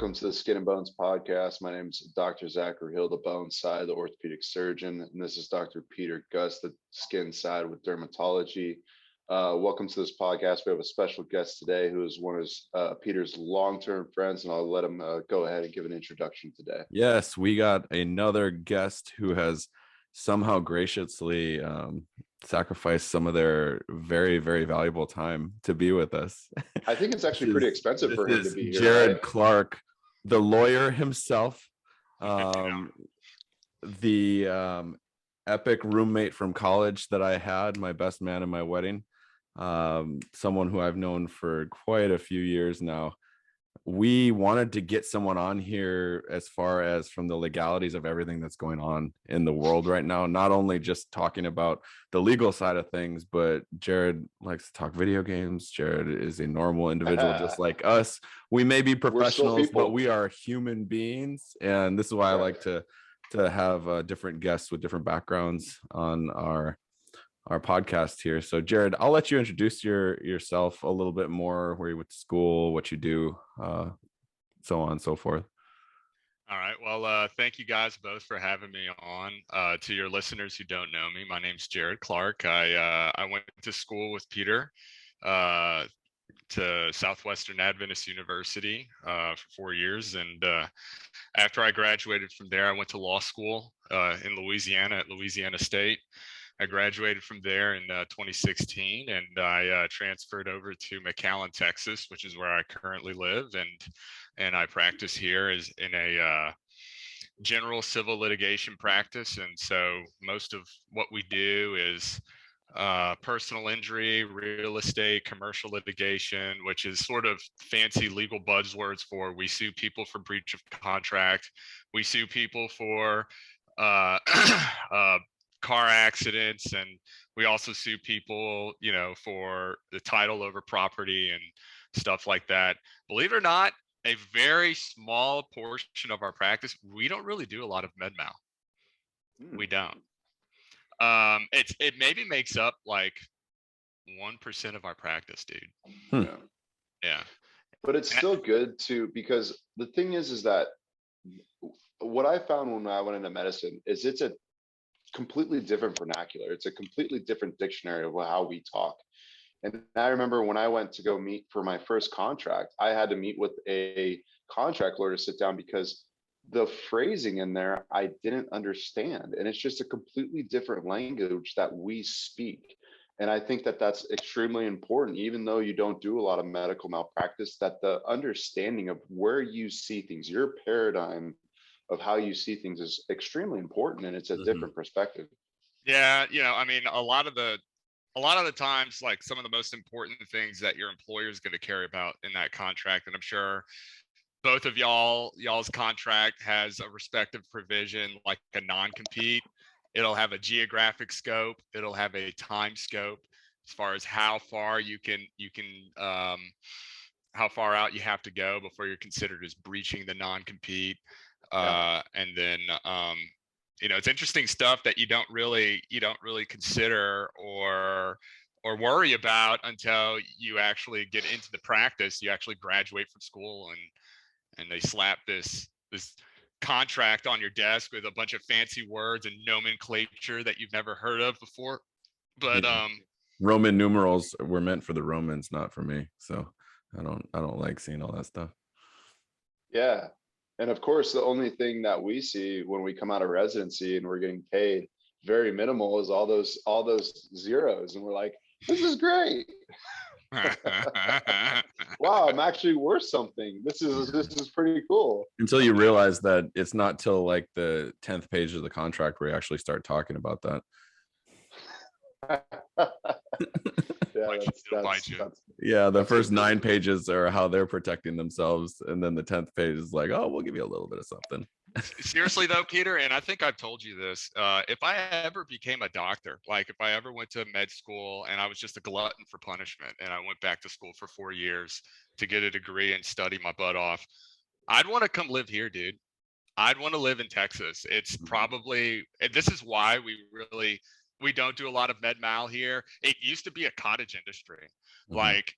Welcome to the Skin and Bones podcast. My name is Dr. Zachary Hill, the bone side, the orthopedic surgeon, and this is Dr. Peter Gust, the skin side with dermatology. Welcome to this podcast. We have a special guest today who is one of Peter's long-term friends, and I'll let him go ahead and give an introduction today. Yes, we got another guest who has somehow graciously sacrificed some of their very, very valuable time to be with us. I think it's actually pretty expensive for him to be here. Jared right? Clark, the lawyer himself, the epic roommate from college that I had, my best man in my wedding, someone who I've known for quite a few years now. We wanted to get someone on here as far as from the legalities of everything that's going on in the world right now, not only just talking about the legal side of things, but Jared likes to talk video games. Jared is a normal individual just like us. We may be professionals, but we are human beings, and this is why I like to have different guests with different backgrounds on our podcast here. So Jared, I'll let you introduce yourself a little bit more, where you went to school, what you do, so on and so forth. All right. Well, thank you guys both for having me on. To your listeners who don't know me, my name's Jared Clark. I went to school with Peter to Southwestern Adventist University for 4 years. And after I graduated from there, I went to law school in Louisiana at Louisiana State. I graduated from there in 2016, and I transferred over to McAllen, Texas, which is where I currently live, and I practice here as in a general civil litigation practice. And so most of what we do is personal injury, real estate, commercial litigation, which is sort of fancy legal buzzwords for we sue people for breach of contract, we sue people for car accidents, and we also sue people, for the title over property and stuff like that. Believe it or not, a very small portion of our practice, we don't really do a lot of med mal. We don't. It maybe makes up like 1% of our practice, dude. Yeah. But it's still good too, because the thing is that what I found when I went into medicine is it's a completely different vernacular. It's a completely different dictionary of how we talk. And I remember when I went to go meet for my first contract, I had to meet with a contract lawyer to sit down because the phrasing in there I didn't understand. And it's just a completely different language that we speak. And I think that that's extremely important, even though you don't do a lot of medical malpractice, that the understanding of where you see things, your paradigm of how you see things is extremely important, and it's a different perspective. Yeah, I mean, a lot of the times, like some of the most important things that your employer is going to care about in that contract, and I'm sure both of y'all's contract has a respective provision like a non-compete. It'll have a geographic scope, it'll have a time scope as far as how far you can how far out you have to go before you're considered as breaching the non-compete. And then it's interesting stuff that you don't really consider or worry about until you actually get into the practice. You actually graduate from school, and they slap this contract on your desk with a bunch of fancy words and nomenclature that you've never heard of before. But Roman numerals were meant for the Romans, not for me. So I don't like seeing all that stuff. Yeah. And of course, the only thing that we see when we come out of residency and we're getting paid very minimal is all those zeros. And we're like, this is great. Wow, I'm actually worth something. This is pretty cool. Until you realize that it's not till like the 10th page of the contract where you actually start talking about that. The first 9 pages are how they're protecting themselves, and then the 10th page is like, oh, we'll give you a little bit of something. Seriously though, Peter, and I think I've told you this, if I ever became a doctor, like if I ever went to med school and I was just a glutton for punishment and I went back to school for 4 years to get a degree and study my butt off, I'd want to come live here, dude. I'd want to live in Texas. It's probably, and this is why we don't do a lot of med mal here. It used to be a cottage industry. Like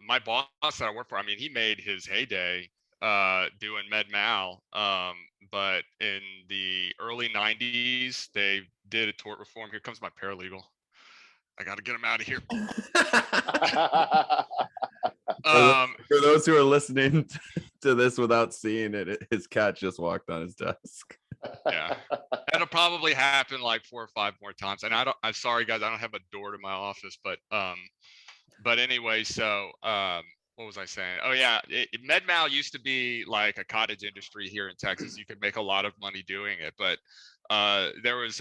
my boss that I work for, I mean, he made his heyday doing med mal, but in the early 90s they did a tort reform. Here comes my paralegal. I got to get him out of here. For those who are listening to this without seeing it, his cat just walked on his desk. Yeah, that'll probably happen like 4 or 5 more times. And I'm sorry guys, I don't have a door to my office, but anyway, so what was I saying? Oh yeah, med mal used to be like a cottage industry here in Texas. You could make a lot of money doing it, but there was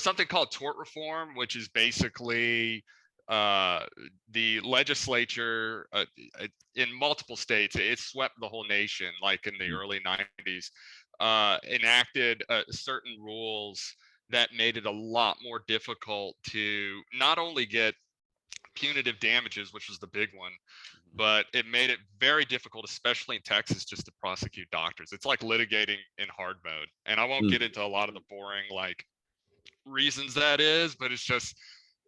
something called tort reform, which is basically the legislature in multiple states, it swept the whole nation, like in the early 90s, enacted certain rules that made it a lot more difficult to not only get punitive damages, which was the big one, but it made it very difficult, especially in Texas, just to prosecute doctors. It's like litigating in hard mode. And I won't get into a lot of the boring like reasons that is, but it's just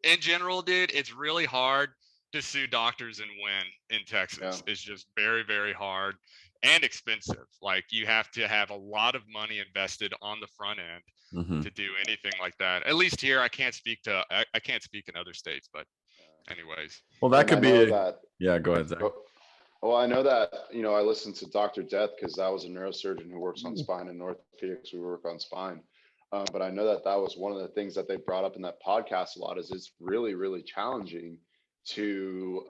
in general, dude, it's really hard to sue doctors and win in Texas. It's just very, very hard and expensive. Like you have to have a lot of money invested on the front end to do anything like that. At least here, I can't speak in other states, but anyways. Well, that could be yeah, go ahead, Zach. Well, I know that, I listened to Dr. Death because that was a neurosurgeon who works on spine, and orthopedics, we work on spine. But I know that was one of the things that they brought up in that podcast a lot, is it's really, really challenging to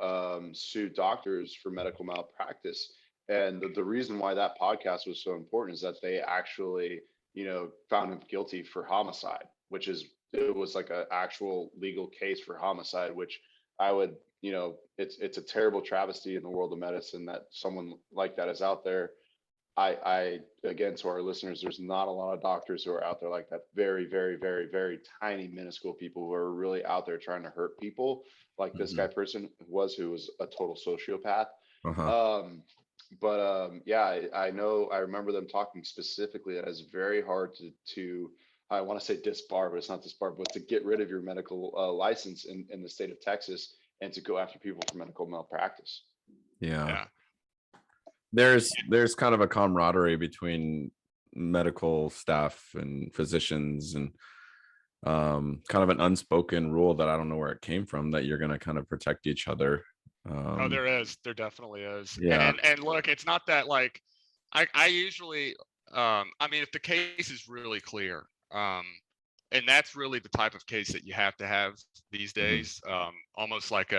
sue doctors for medical malpractice. And the reason why that podcast was so important is that they actually, found him guilty for homicide, it was like an actual legal case for homicide, which I would, it's a terrible travesty in the world of medicine that someone like that is out there. I again, to our listeners, there's not a lot of doctors who are out there like that. Very, very, very, very tiny, minuscule people who are really out there trying to hurt people, like this guy person who was a total sociopath. Yeah, I know. I remember them talking specifically that it's very hard to I want to say disbar, but it's not disbar, but to get rid of your medical license in the state of Texas and to go after people for medical malpractice. Yeah. There's kind of a camaraderie between medical staff and physicians, and kind of an unspoken rule that I don't know where it came from, that you're going to kind of protect each other. There definitely is. Yeah. And look, it's not that like I usually I mean, if the case is really clear, and that's really the type of case that you have to have these days. Almost like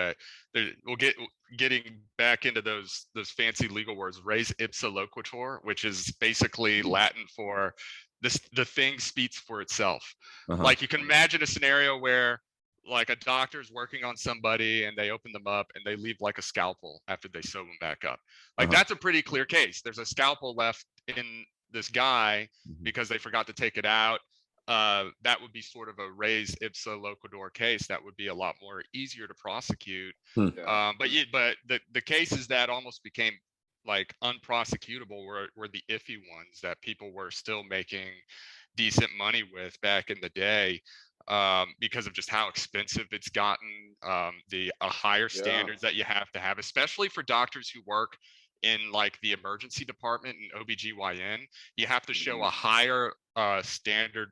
getting back into those fancy legal words, res ipsa loquitur, which is basically Latin for the thing speaks for itself. Like you can imagine a scenario where like a doctor's working on somebody and they open them up and they leave like a scalpel after they sew them back up. Like that's a pretty clear case. There's a scalpel left in this guy because they forgot to take it out. That would be sort of a res ipsa loquitur case. That would be a lot more easier to prosecute. But the cases that almost became like unprosecutable were the iffy ones that people were still making decent money with back in the day, because of just how expensive it's gotten, the higher standards that you have to have, especially for doctors who work in like the emergency department and OBGYN. You have to show a higher standard,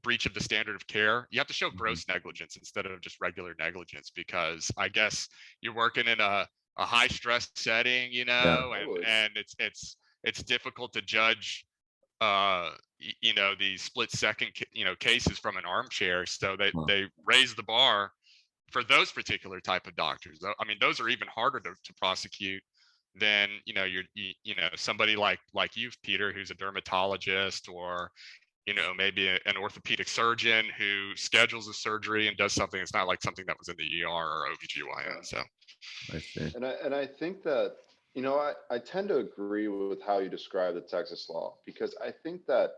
breach of the standard of care. You have to show gross negligence instead of just regular negligence, because I guess you're working in a high stress setting, and it's difficult to judge the split second cases from an armchair. So they raise the bar for those particular type of doctors. I mean, those are even harder to prosecute than somebody like you, Peter, who's a dermatologist, or maybe an orthopedic surgeon who schedules a surgery and does something. It's not like something that was in the ER or OBGYN. So I see. And I think that I tend to agree with how you describe the Texas law, because I think that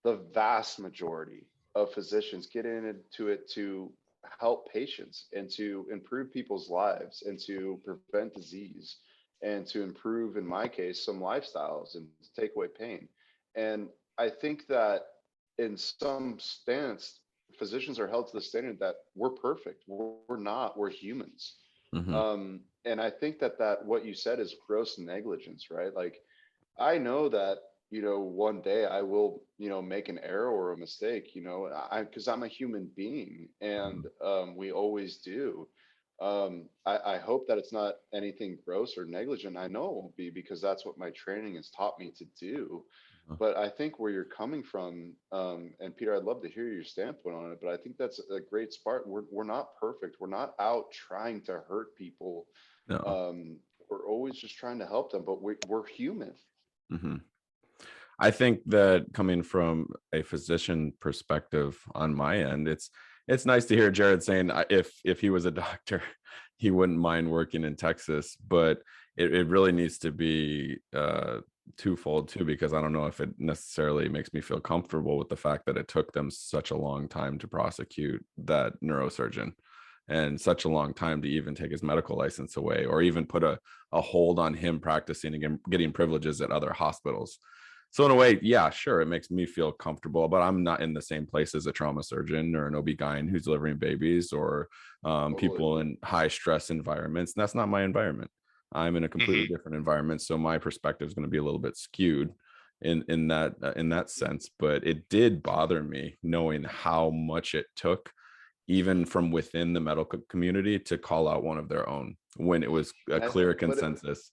the vast majority of physicians get into it to help patients and to improve people's lives and to prevent disease and to improve, in my case, some lifestyles and to take away pain. And I think that in some stance, physicians are held to the standard that we're perfect. We're not. We're humans. And I think that what you said is gross negligence, right? Like, I know that, one day I will, make an error or a mistake, because I'm a human being, and we always do. I hope that it's not anything gross or negligent. I know it won't be, because that's what my training has taught me to do. But I think where you're coming from, and Peter, I'd love to hear your standpoint on it, but I think that's a great spot. We're not perfect. We're not out trying to hurt people. No. We're always just trying to help them, but we're human. I think that coming from a physician perspective on my end, it's nice to hear Jared saying if he was a doctor, he wouldn't mind working in Texas, but it really needs to be twofold too, because I don't know if it necessarily makes me feel comfortable with the fact that it took them such a long time to prosecute that neurosurgeon, and such a long time to even take his medical license away, or even put a hold on him practicing and getting privileges at other hospitals. So in a way, yeah, sure, it makes me feel comfortable, but I'm not in the same place as a trauma surgeon or an OB-GYN who's delivering babies, or people in high stress environments. And that's not my environment. I'm in a completely different environment, so my perspective is going to be a little bit skewed in that sense. But it did bother me knowing how much it took, even from within the medical community, to call out one of their own when it was a clear consensus.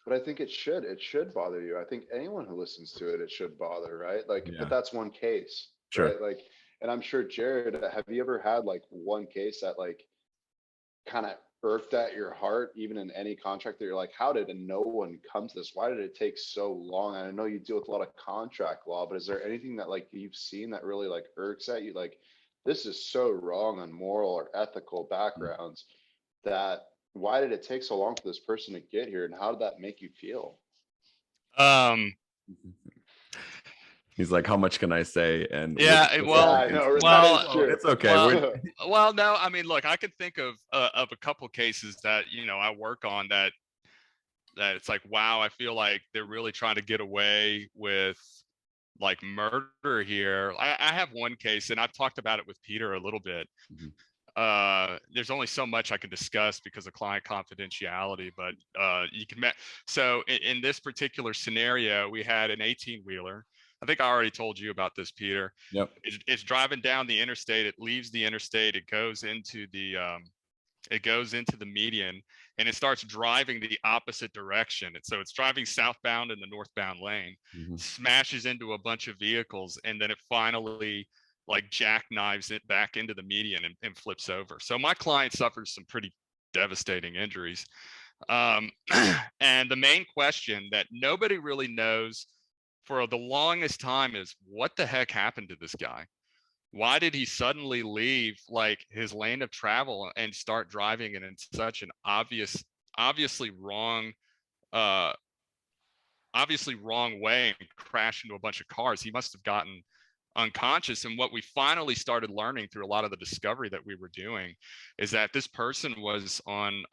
But I think it should bother you. I think anyone who listens to it, it should bother, right? Like, Yeah. but that's one case, Sure. right? Like, and I'm sure, Jared, have you ever had like one case that like kind of irked at your heart, even in any contract, that you're like, how did no one come to this? Why did it take so long? And I know you deal with a lot of contract law, but is there anything that like you've seen that really like irks at you? Like, this is so wrong on moral or ethical backgrounds, that why did it take so long for this person to get here, and how did that make you feel? He's like, how much can I say? And yeah, it's okay. Well, no, I mean, look, I could think of a couple cases that I work on that it's like, wow, I feel like they're really trying to get away with like murder here. I have one case, and I've talked about it with Peter a little bit. There's only so much I can discuss because of client confidentiality, but you can so in this particular scenario, we had an 18-wheeler. I think I already told you about this, Peter. Yep. It's driving down the interstate. It leaves the interstate. It goes into the median, and it starts driving the opposite direction. And so it's driving southbound in the northbound lane, smashes into a bunch of vehicles, and then it finally like jackknives it back into the median and flips over. So my client suffers some pretty devastating injuries. And the main question that nobody really knows for the longest time is, what the heck happened to this guy? Why did he suddenly leave like his lane of travel and start driving in such an obviously wrong way and crash into a bunch of cars? He must have gotten unconscious. And what we finally started learning through a lot of the discovery that we were doing is that this person was on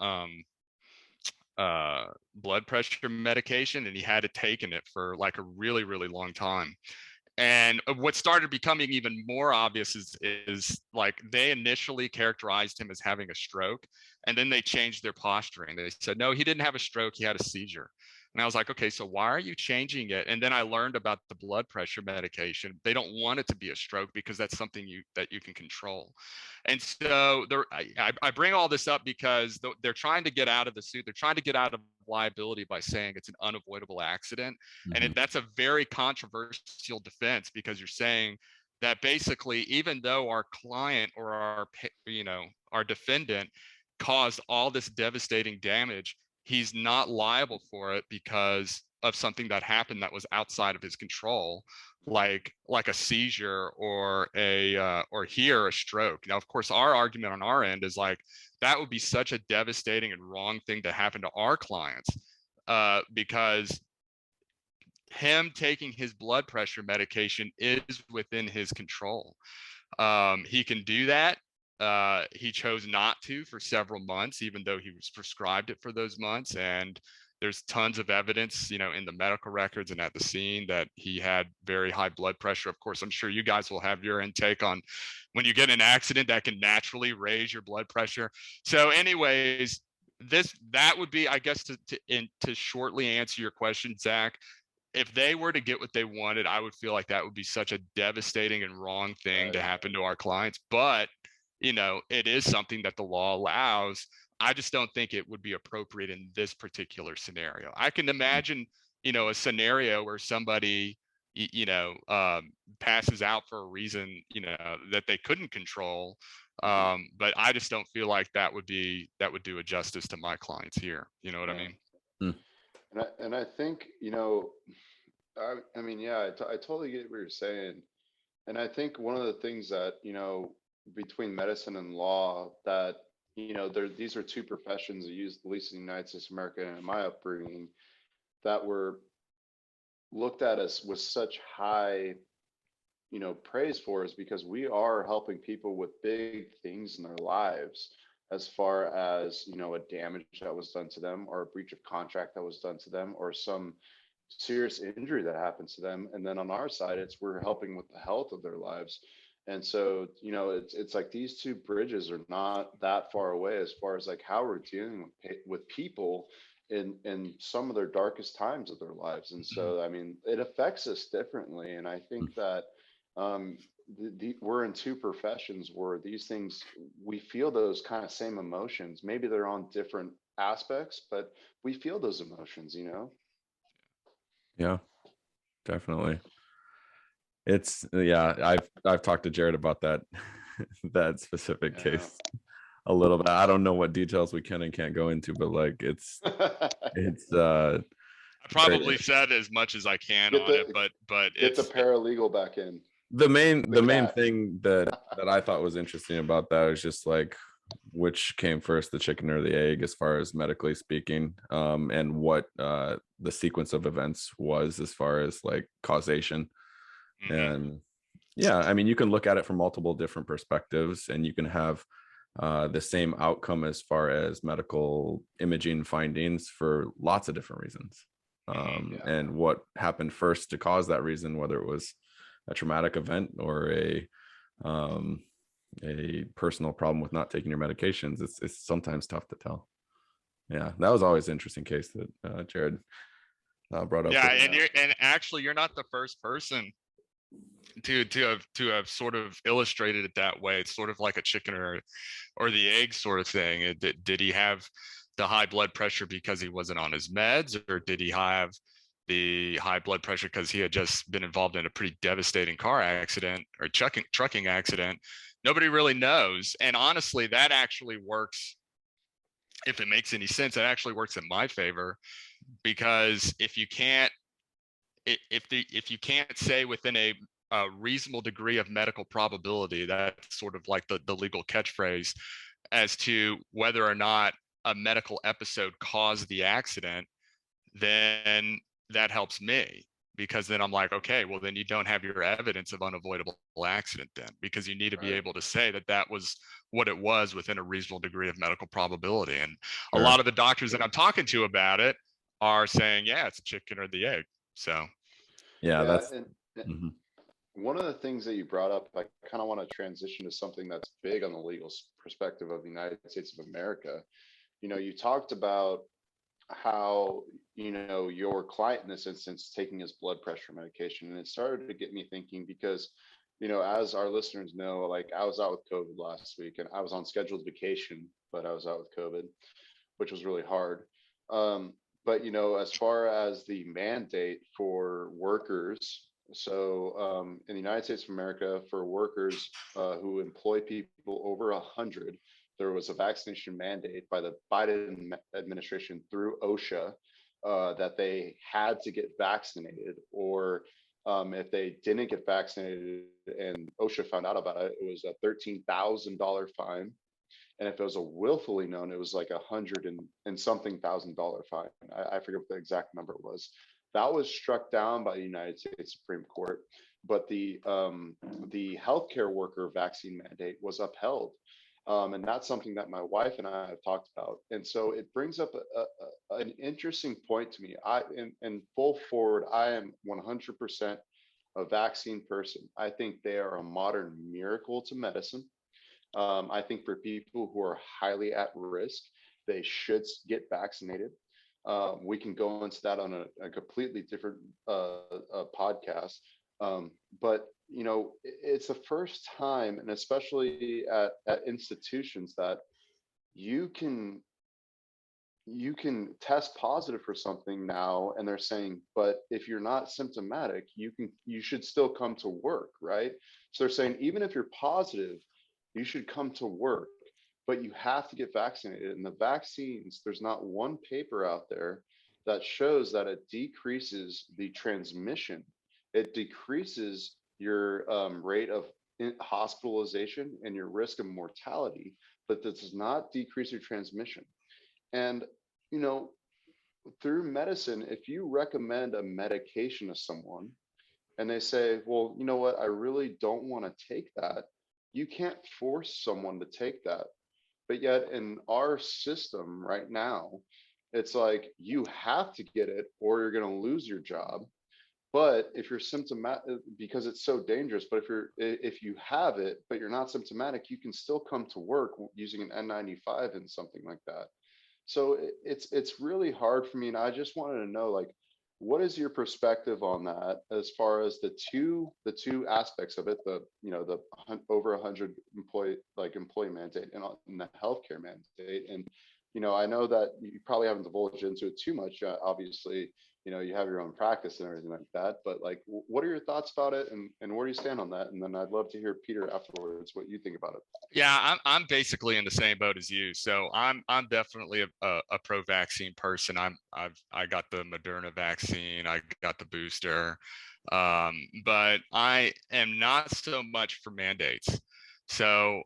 blood pressure medication, and he had taken it for like a really, really long time. And what started becoming even more obvious is like they initially characterized him as having a stroke, and then they changed their posturing. They said, no, he didn't have a stroke, he had a seizure. And I was like, okay, so why are you changing it? And then I learned about the blood pressure medication. They don't want it to be a stroke because that's something that you can control. And so I bring all this up because they're trying to get out of the suit. They're trying to get out of liability by saying it's an unavoidable accident. And that's a very controversial defense, because you're saying that basically, even though our client or our defendant caused all this devastating damage, he's not liable for it because of something that happened that was outside of his control, like a seizure or a stroke. Now, of course, our argument on our end is like, that would be such a devastating and wrong thing to happen to our clients, because him taking his blood pressure medication is within his control. He can do that. He chose not to for several months, even though he was prescribed it for those months. And there's tons of evidence, in the medical records and at the scene, that he had very high blood pressure. Of course, I'm sure you guys will have your intake on when you get in an accident that can naturally raise your blood pressure. So anyways, that would be, I guess, to shortly answer your question, Zach, if they were to get what they wanted, I would feel like that would be such a devastating and wrong thing to happen to our clients. But, it is something that the law allows. I just don't think it would be appropriate in this particular scenario. I can imagine, a scenario where somebody, passes out for a reason, that they couldn't control. But I just don't feel like that would do a justice to my clients here. You know what I mean? Mm. And I think, I mean, yeah, I totally get what you're saying. And I think one of the things that, between medicine and law that, these are two professions that use, at least in the United States of America and in my upbringing, that were looked at as with such high, praise for us, because we are helping people with big things in their lives, as far as, a damage that was done to them, or a breach of contract that was done to them, or some serious injury that happens to them. And then on our side, we're helping with the health of their lives. And so, it's like these two bridges are not that far away, as far as like how we're dealing with people in some of their darkest times of their lives. And so, I mean, it affects us differently. And I think that we're in two professions where these things, we feel those kind of same emotions. Maybe they're on different aspects, but we feel those emotions, Yeah, definitely. It's I've talked to Jared about that that specific case a little bit. I don't know what details we can and can't go into, but like it's I probably said as much as I can on it, but get the it's paralegal back in. The main thing that I thought was interesting about that is just like, which came first, the chicken or the egg, as far as medically speaking, and what the sequence of events was as far as like causation. And yeah, I mean, you can look at it from multiple different perspectives, and you can have the same outcome as far as medical imaging findings for lots of different reasons. And what happened first to cause that reason, whether it was a traumatic event or a personal problem with not taking your medications, it's sometimes tough to tell. Yeah, that was always an interesting case that Jared brought up. Yeah, and actually, you're not the first person to have sort of illustrated it that way. It's sort of like a chicken or the egg sort of thing. Did he have the high blood pressure because he wasn't on his meds, or did he have the high blood pressure because he had just been involved in a pretty devastating car accident or trucking accident? Nobody really knows. And honestly, that actually works. If it makes any sense, it actually works in my favor, because if you can't say within a reasonable degree of medical probability, that's sort of like the legal catchphrase, as to whether or not a medical episode caused the accident, then that helps me, because then I'm like, okay, well, then you don't have your evidence of unavoidable accident then, because you need to be able to say that was what it was within a reasonable degree of medical probability. And a lot of the doctors that I'm talking to about it are saying, yeah, it's a chicken or the egg. So that's one of the things that you brought up, I kind of want to transition to something that's big on the legal perspective of the United States of America. You talked about how, your client in this instance taking his blood pressure medication. And it started to get me thinking, because, as our listeners know, like I was out with COVID last week, and I was on scheduled vacation, but I was out with COVID, which was really hard. But, as far as the mandate for workers, so in the United States of America, for workers who employ people over 100, there was a vaccination mandate by the Biden administration through OSHA that they had to get vaccinated, or if they didn't get vaccinated and OSHA found out about it, it was a $13,000 fine. And if it was a willfully known, it was like $100 and something $1,000 fine. I forget what the exact number was. That was struck down by the United States Supreme Court, but the healthcare worker vaccine mandate was upheld. And that's something that my wife and I have talked about. And so it brings up an interesting point to me. In full forward, I am 100% a vaccine person. I think they are a modern miracle to medicine. I think for people who are highly at risk, they should get vaccinated. We can go into that on a completely different podcast. But you know, it's the first time, and especially at institutions, that you can test positive for something now, and they're saying, but if you're not symptomatic, you should still come to work, right? So they're saying, even if you're positive, you should come to work, but you have to get vaccinated. And the vaccines, there's not one paper out there that shows that it decreases the transmission. It decreases your rate of hospitalization and your risk of mortality, but this does not decrease your transmission. And, you know, through medicine, if you recommend a medication to someone and they say, well, you know what, I really don't want to take that, you can't force someone to take that. But yet in our system right now, it's like you have to get it or you're going to lose your job. But if you're symptomatic, because it's so dangerous, but if you have it but you're not symptomatic, you can still come to work using an N95 and something like that. So it's really hard for me, and I just wanted to know, like, what is your perspective on that, as far as the two aspects of it, the, you know, the over 100 employee mandate, and the healthcare mandate. And you know, I know that you probably haven't divulged into it too much. Obviously, you know, you have your own practice and everything like that. But like, what are your thoughts about it, and where do you stand on that? And then I'd love to hear, Peter, afterwards, what you think about it. Yeah, I'm basically in the same boat as you. So I'm definitely a pro vaccine person. I got the Moderna vaccine. I got the booster, but I am not so much for mandates. So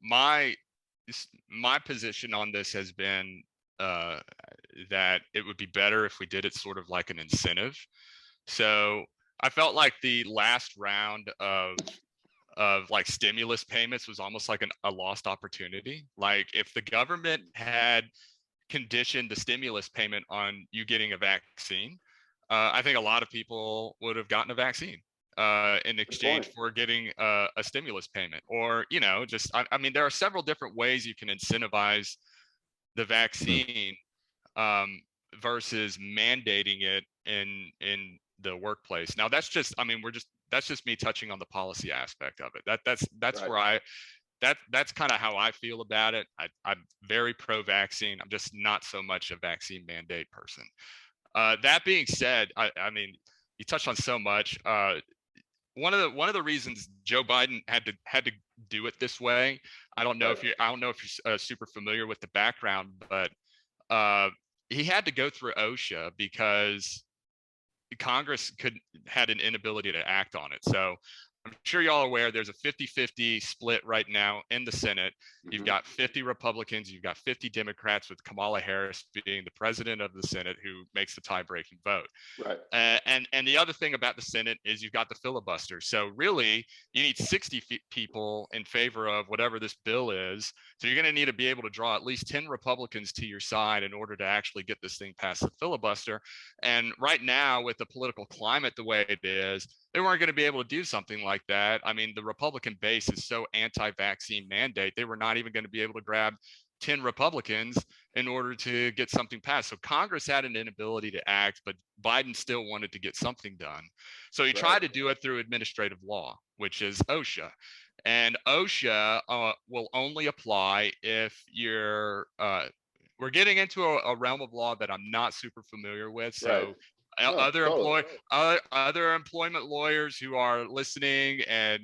my my position on this has been uh, that it would be better if we did it sort of like an incentive. So I felt like the last round of like stimulus payments was almost like a lost opportunity. Like if the government had conditioned the stimulus payment on you getting a vaccine, I think a lot of people would have gotten a vaccine in exchange for getting a stimulus payment. Or, you know, just I mean, there are several different ways you can incentivize the vaccine versus mandating it in the workplace. Now that's just, I mean, that's just me touching on the policy aspect of it. That's Right. where that's kind of how I feel about it. I'm very pro-vaccine. I'm just not so much a vaccine mandate person. That being said, I mean, you touched on so much. One of the reasons Joe Biden had to do it this way. I don't know if you're super familiar with the background, but he had to go through OSHA because Congress had an inability to act on it. So I'm sure y'all are aware there's a 50-50 split right now in the Senate. You've got 50 Republicans, you've got 50 Democrats, with Kamala Harris being the president of the Senate who makes the tie-breaking vote. Right. And the other thing about the Senate is you've got the filibuster. So really, you need 60 people in favor of whatever this bill is. So you're going to need to be able to draw at least 10 Republicans to your side in order to actually get this thing past the filibuster. And right now, with the political climate the way it is, they weren't going to be able to do something like that. I mean, the Republican base is so anti-vaccine mandate, they were not even going to be able to grab 10 Republicans in order to get something passed. So Congress had an inability to act, but Biden still wanted to get something done. So he tried to do it through administrative law, which is OSHA. And OSHA will only apply if you're, we're getting into a realm of law that I'm not super familiar with. So other employment lawyers who are listening and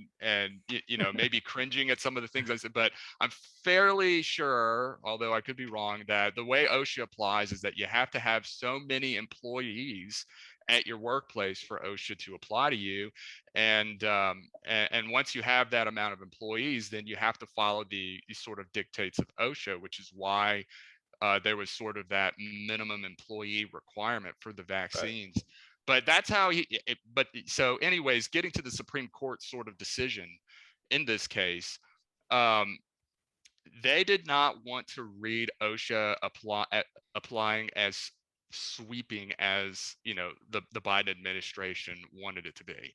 you know, maybe cringing at some of the things I said, but I'm fairly sure, although I could be wrong, that the way OSHA applies is that you have to have so many employees at your workplace for OSHA to apply to you, and once you have that amount of employees, then you have to follow the sort of dictates of OSHA, which is why there was sort of that minimum employee requirement for the vaccines. Right. But that's how so anyways, getting to the Supreme Court sort of decision in this case, they did not want to read OSHA applying as sweeping as the Biden administration wanted it to be.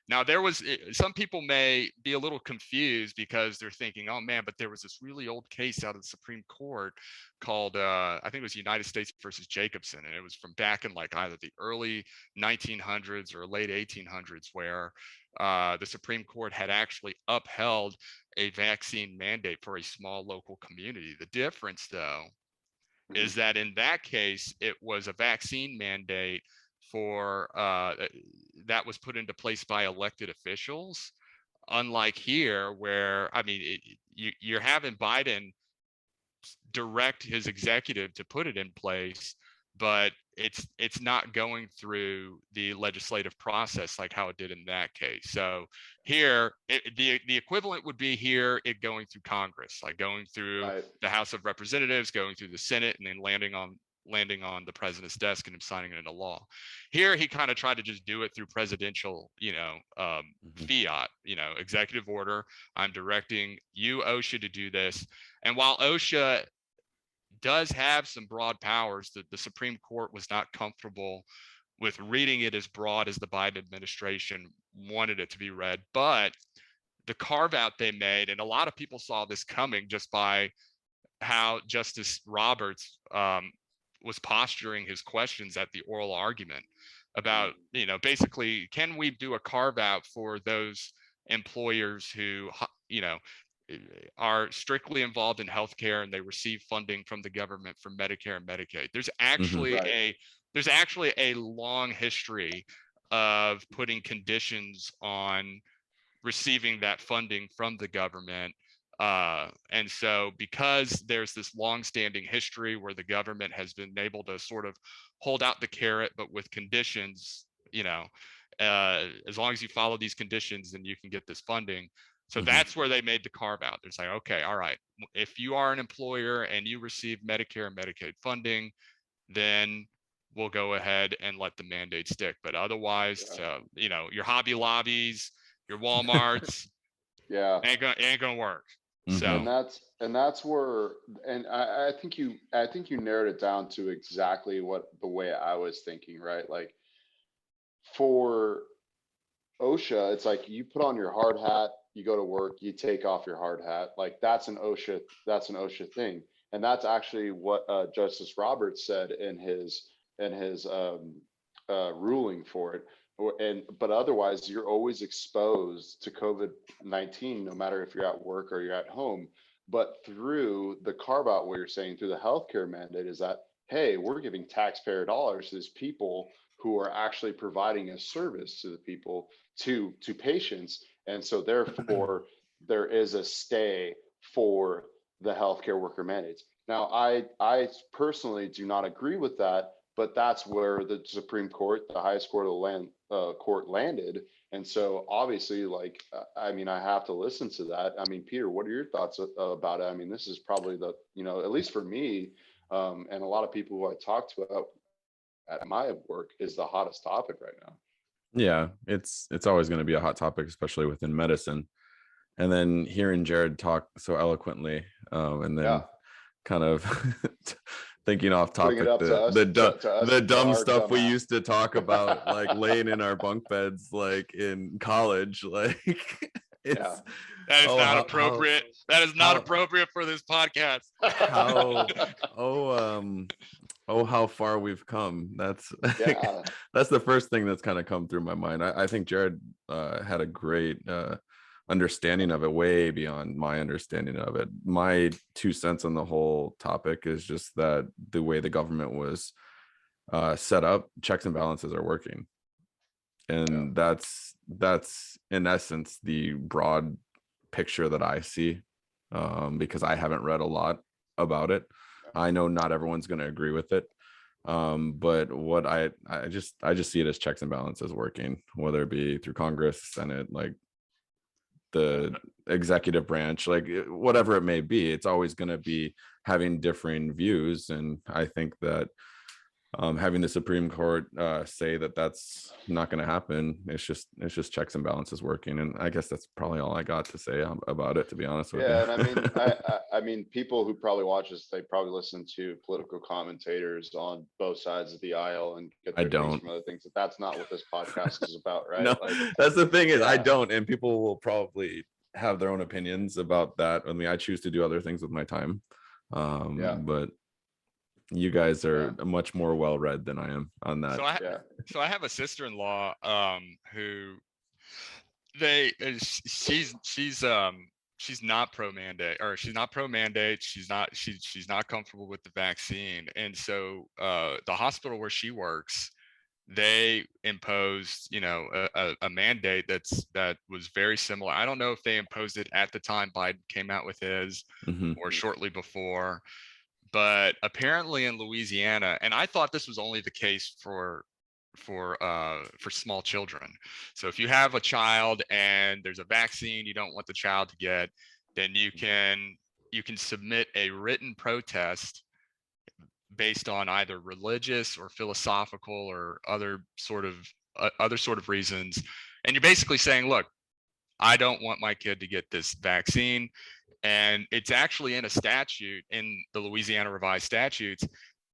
Now, there was some people may be a little confused because they're thinking, oh man, but there was this really old case out of the Supreme Court called I think it was United States versus Jacobson, and it was from back in like either the early 1900s or late 1800s, where the Supreme Court had actually upheld a vaccine mandate for a small local community. The difference, though, is that in that case, it was a vaccine mandate for that was put into place by elected officials. Unlike here, where I mean, you're having Biden direct his executive to put it in place, but it's not going through the legislative process like how it did in that case. So here, the equivalent would be here it going through Congress, like going through Right. the House of Representatives, going through the Senate, and then landing on the president's desk and him signing it into law. Here, he kind of tried to just do it through presidential, fiat, executive order. I'm directing you, OSHA, to do this. And while OSHA does have some broad powers, that the Supreme Court was not comfortable with reading it as broad as the Biden administration wanted it to be read. But the carve out they made, and a lot of people saw this coming just by how Justice Roberts was posturing his questions at the oral argument about, basically, can we do a carve out for those employers who, are strictly involved in healthcare and they receive funding from the government for Medicare and Medicaid. There's actually a long history of putting conditions on receiving that funding from the government. And so because there's this long-standing history where the government has been able to sort of hold out the carrot, but with conditions, as long as you follow these conditions, then you can get this funding. So that's where they made the carve out. It's like, okay, all right, if you are an employer and you receive Medicare and Medicaid funding, then we'll go ahead and let the mandate stick. But otherwise, your Hobby Lobbies, your Walmarts, ain't gonna work. So and that's where, and I think you narrowed it down to exactly what the way I was thinking, right? Like for OSHA, it's like you put on your hard hat, you go to work, you take off your hard hat. Like that's an OSHA thing. And that's actually what Justice Roberts said in his ruling for it. But otherwise, you're always exposed to COVID-19, no matter if you're at work or you're at home. But through the carve out, what you're saying through the healthcare mandate is that, hey, we're giving taxpayer dollars to these people who are actually providing a service to the people, to patients. And so therefore, there is a stay for the healthcare worker mandates. Now, I personally do not agree with that, but that's where the Supreme Court, the highest court of the land, court landed. And so obviously, like, I mean, I have to listen to that. I mean, Peter, what are your thoughts about it? I mean, this is probably the, at least for me, and a lot of people who I talk to at my work, is the hottest topic right now. Yeah, it's always going to be a hot topic, especially within medicine. And then hearing Jared talk so eloquently, and then kind of thinking off topic, the dumb stuff we used to talk about, like laying in our bunk beds, like in college, like it's that is not appropriate. That is not appropriate for this podcast. How far we've come. That's that's the first thing that's kind of come through my mind. I think Jared had a great understanding of it, way beyond my understanding of it. My 2 cents on the whole topic is just that the way the government was set up, checks and balances are working. And that's in essence the broad picture that I see, because I haven't read a lot about it. I know not everyone's going to agree with it, but what I just see it as checks and balances working, whether it be through Congress, Senate, like the executive branch, like whatever it may be. It's always going to be having differing views, and I think that having the Supreme Court say that that's not going to happen. It's just checks and balances working, and I guess that's probably all I got to say about it, to be honest with you. Yeah, and I mean, I mean, people who probably watch this, they probably listen to political commentators on both sides of the aisle and get I their things don't. from other things. That's not what this podcast is about, right? No, Like, that's the thing is I yeah, don't, and people will probably have their own opinions about that. I mean, I choose to do other things with my time, yeah, but you guys yeah, are much more well read than I am on that. yeah. So I have a sister-in-law who they she's not pro mandate, or she's not pro mandate. She's not comfortable with the vaccine, and so the hospital where she works, they imposed, you know, a mandate that was very similar. I don't know if they imposed it at the time Biden came out with his Mm-hmm. or shortly before, but apparently in Louisiana, and I thought this was only the case for small children. So if you have a child and there's a vaccine you don't want the child to get, then you can submit a written protest based on either religious or philosophical or other sort of reasons, and you're basically saying, look, I don't want my kid to get this vaccine. And it's actually in a statute in the Louisiana revised statutes.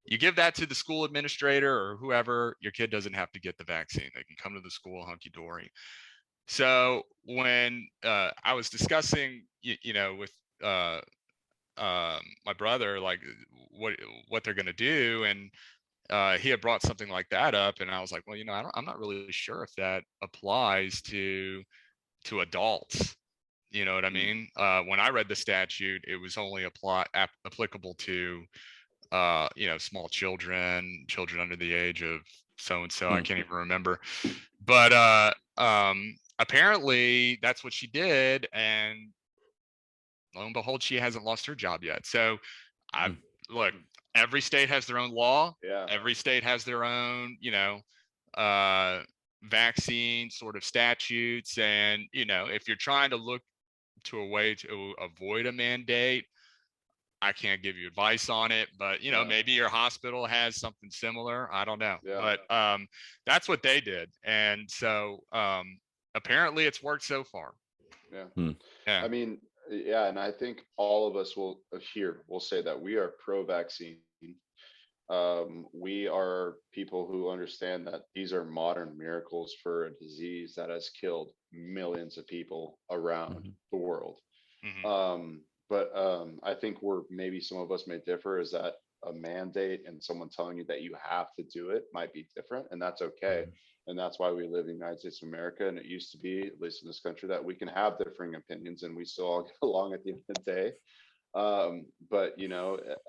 You give that to the school administrator or whoever, your kid doesn't have to get the vaccine. They can come to the school hunky-dory. So when I was discussing, with my brother, like what they're going to do, and he had brought something like that up, and I was like, well, I'm not really sure if that applies to adults. You know what I mean? When I read the statute, it was only applicable to small children under the age of so and so. I can't even remember. But apparently that's what she did, and lo and behold, she hasn't lost her job yet. So look, every state has their own law. Yeah. Every state has their own, vaccine sort of statutes. And, if you're trying to look to a way to avoid a mandate, I can't give you advice on it, but maybe your hospital has something similar. I don't know. Yeah. But that's what they did. And so apparently it's worked so far. Yeah. Yeah. I mean, yeah, and I think all of us will say that we are pro-vaccine. We are people who understand that these are modern miracles for a disease that has killed millions of people around the world. But I think maybe some of us may differ, is that a mandate and someone telling you that you have to do it might be different, and that's okay. And that's why we live in the United States of America. And it used to be, at least in this country, that we can have differing opinions and we still all get along at the end of the day. But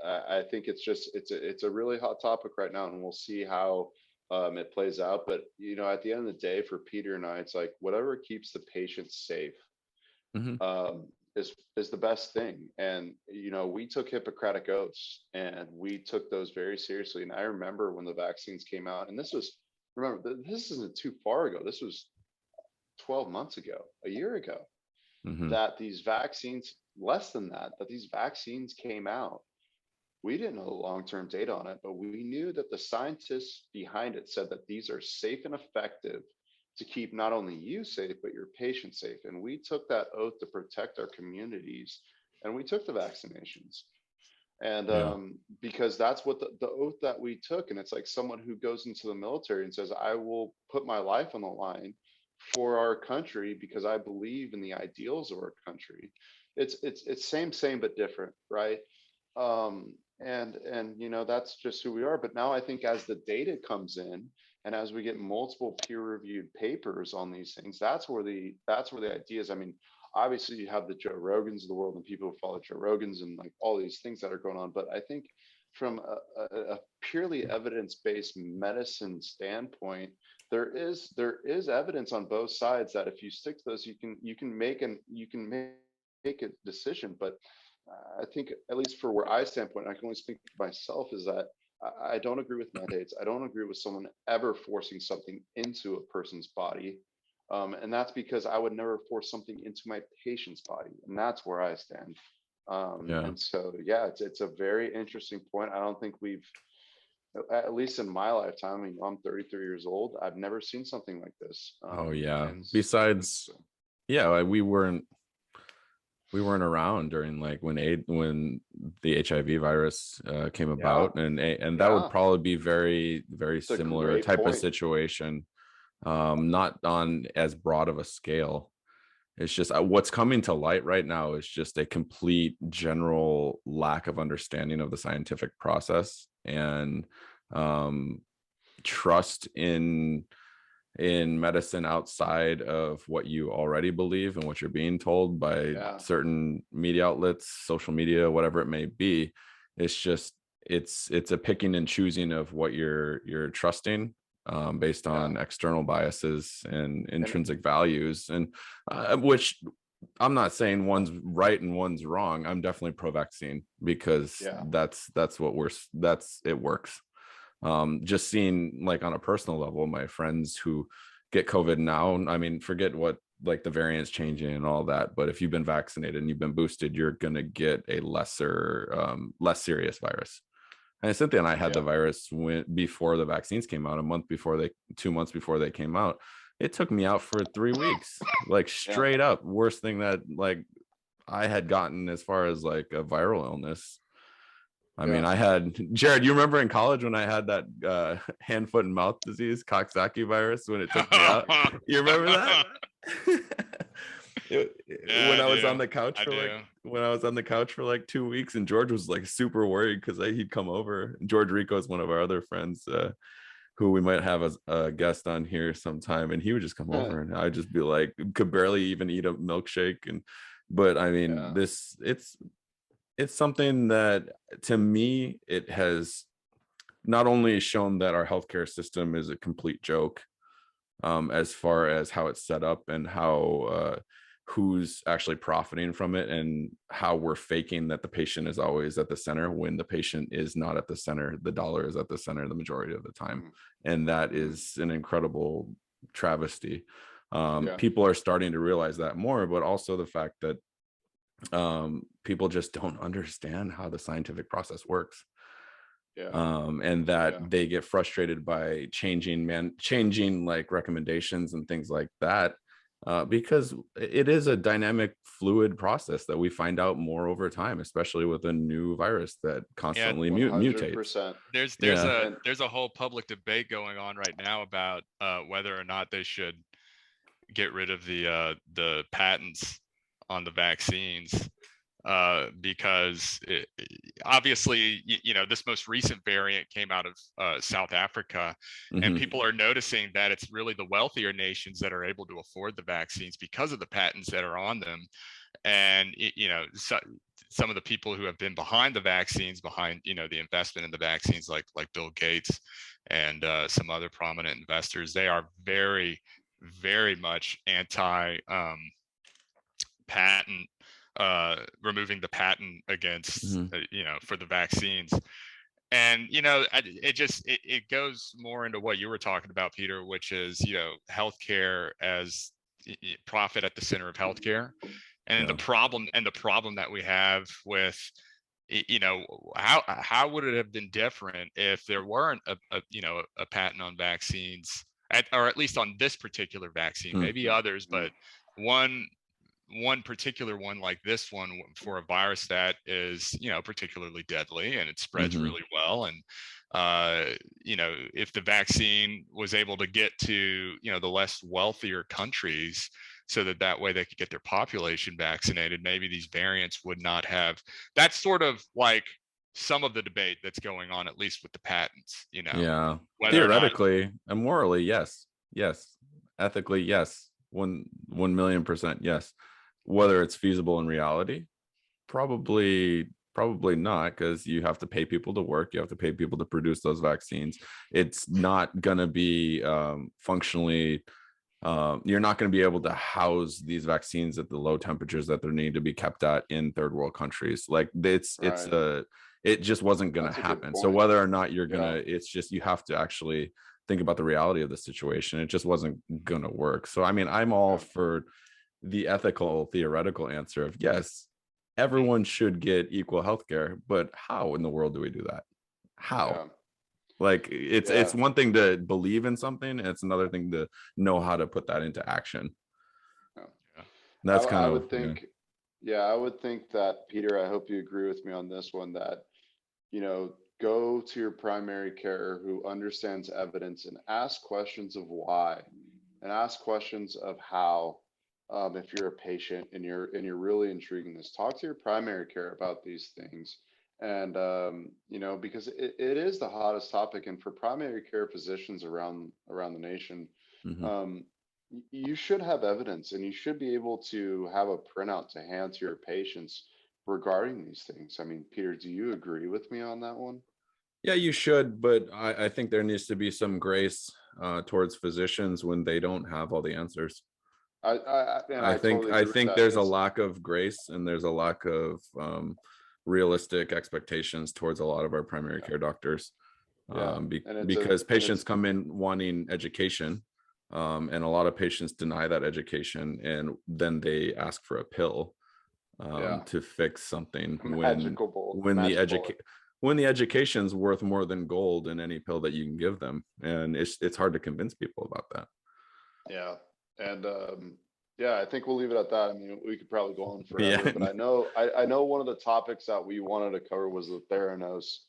I think it's a really hot topic right now, and we'll see how it plays out. But at the end of the day, for Peter and I, it's like whatever keeps the patient safe is the best thing. And we took Hippocratic oaths, and we took those very seriously. And I remember when the vaccines came out, and this isn't too far ago. This was 12 months ago, a year ago, that these vaccines, less than that, these vaccines came out. We didn't know the long-term data on it, but we knew that the scientists behind it said that these are safe and effective to keep not only you safe, but your patients safe. And we took that oath to protect our communities, and we took the vaccinations. And because that's what the oath that we took. And it's like someone who goes into the military and says, I will put my life on the line for our country because I believe in the ideals of our country. It's same, but different, right? And that's just who we are. But now I think as the data comes in, and as we get multiple peer-reviewed papers on these things, that's where the ideas. I mean, obviously you have the Joe Rogans of the world and people who follow Joe Rogans and like all these things that are going on. But I think from a purely evidence-based medicine standpoint, there is evidence on both sides that if you stick to those, you can make a decision. But I think, at least for where I standpoint, I can only speak for myself, is that I don't agree with mandates. I don't agree with someone ever forcing something into a person's body. And that's because I would never force something into my patient's body. And that's where I stand. And so, yeah, it's a very interesting point. I don't think we've at least in my lifetime, I mean, I'm 33 years old. I've never seen something like this. Oh yeah. And Besides, yeah, like we weren't around during like when the HIV virus came yeah, about, and that would yeah, probably be very it's a similar great type of point. situation, not on as broad of a scale. It's just what's coming to light right now is just a complete general lack of understanding of the scientific process and um, trust in medicine outside of what you already believe and what you're being told by Yeah, certain media outlets, social media, whatever it may be. It's just it's a picking and choosing of what you're trusting, based yeah, on external biases and and intrinsic values, and which I'm not saying one's right and one's wrong. I'm definitely pro-vaccine because yeah, that's what that's it works. Just seeing like on a personal level, my friends who get COVID now, I mean, forget what like the variants changing and all that, but if you've been vaccinated and you've been boosted, you're going to get a less serious virus. And Cynthia and I had the yeah, virus before the vaccines came out, 2 months before they came out. It took me out for 3 weeks, like yeah. straight up worst thing that like I had gotten as far as like a viral illness. I mean, Yeah. I had Jared. You remember in college when I had that hand, foot, and mouth disease, Coxsackie virus, when it took me out? You remember that? Yeah, When I I was do. on the couch I for like do. when I was on the couch for like 2 weeks, and George was like super worried because he'd come over. George Rico is one of our other friends, who we might have as a guest on here sometime, and he would just come over, and I'd just be like, could barely even eat a milkshake, and but I mean, Yeah, it's something that to me it has not only shown that our healthcare system is a complete joke, as far as how it's set up and how who's actually profiting from it, and how we're faking that the patient is always at the center when the patient is not at the center. The dollar is at the center the majority of the time, mhm, and that mhm, is an incredible travesty. yeah, People are starting to realize that more, but also the fact that people just don't understand how the scientific process works, yeah, and that yeah, they get frustrated by changing like recommendations and things like that, because it is a dynamic fluid process that we find out more over time, especially with a new virus that Yeah, constantly one hundred mutates. percent. there's Yeah. a And there's a whole public debate going on right now about whether or not they should get rid of the patents on the vaccines, because obviously, this most recent variant came out of South Africa, and Hmm. people are noticing that it's really the wealthier nations that are able to afford the vaccines because of the patents that are on them. And some of the people who have been behind the vaccines, behind the investment in the vaccines, like Bill Gates and some other prominent investors, they are very, very much anti patent, removing the patent against Hmm. for the vaccines. And it goes more into what you were talking about, Peter, which is healthcare as profit at the center of healthcare. And Yeah. the problem that we have with how would it have been different if there weren't a patent on vaccines, or at least on this particular vaccine, Hmm. maybe others, mm, but one one particular one like this one for a virus that is particularly deadly and it spreads Hmm. really well. And if the vaccine was able to get to the less wealthier countries, so that way they could get their population vaccinated, maybe these variants would not have. That's sort of like some of the debate that's going on, at least with the patents, Yeah. whether or not. Theoretically and morally, yes. Yes. Ethically, yes. 1 million% yes. Whether it's feasible in reality, probably not, because you have to pay people to work, you have to pay people to produce those vaccines. It's not going to be functionally, you're not going to be able to house these vaccines at the low temperatures that they need to be kept at in third world countries. Like right, it just wasn't going to that's a good happen. So point. whether or not you're going Yeah, to, it's just, you have to actually think about the reality of the situation. It just wasn't going to work. So I mean, I'm all yeah, for the ethical theoretical answer of yes, everyone should get equal health care, but how in the world do we do that? How? yeah. Like it's Yeah. one thing to believe in something, and it's another thing to know how to put that into action. Yeah. That's kind I of would think, yeah, I would think that, Peter, I hope you agree with me on this one, that, go to your primary care who understands evidence and ask questions of why, and ask questions of how. If you're a patient and you're really intriguing this, talk to your primary care about these things. And because it is the hottest topic, and for primary care physicians around the nation, Mhm. you should have evidence, and you should be able to have a printout to hand to your patients regarding these things. I mean, Peter, do you agree with me on that one? Yeah, you should, but I think there needs to be some grace towards physicians when they don't have all the answers. I totally I agree with think that. there's a lack of grace, and there's a lack of realistic expectations towards a lot of our primary Yeah, care doctors, yeah, and because patients it's come in wanting education, and a lot of patients deny that education, and then they ask for a pill yeah, to fix something when the magic bullet. when the education's worth more than gold in any pill that you can give them, and it's hard to convince people about that. Yeah. And yeah, I think we'll leave it at that. I mean, we could probably go on forever, Yeah. but I know one of the topics that we wanted to cover was the Theranos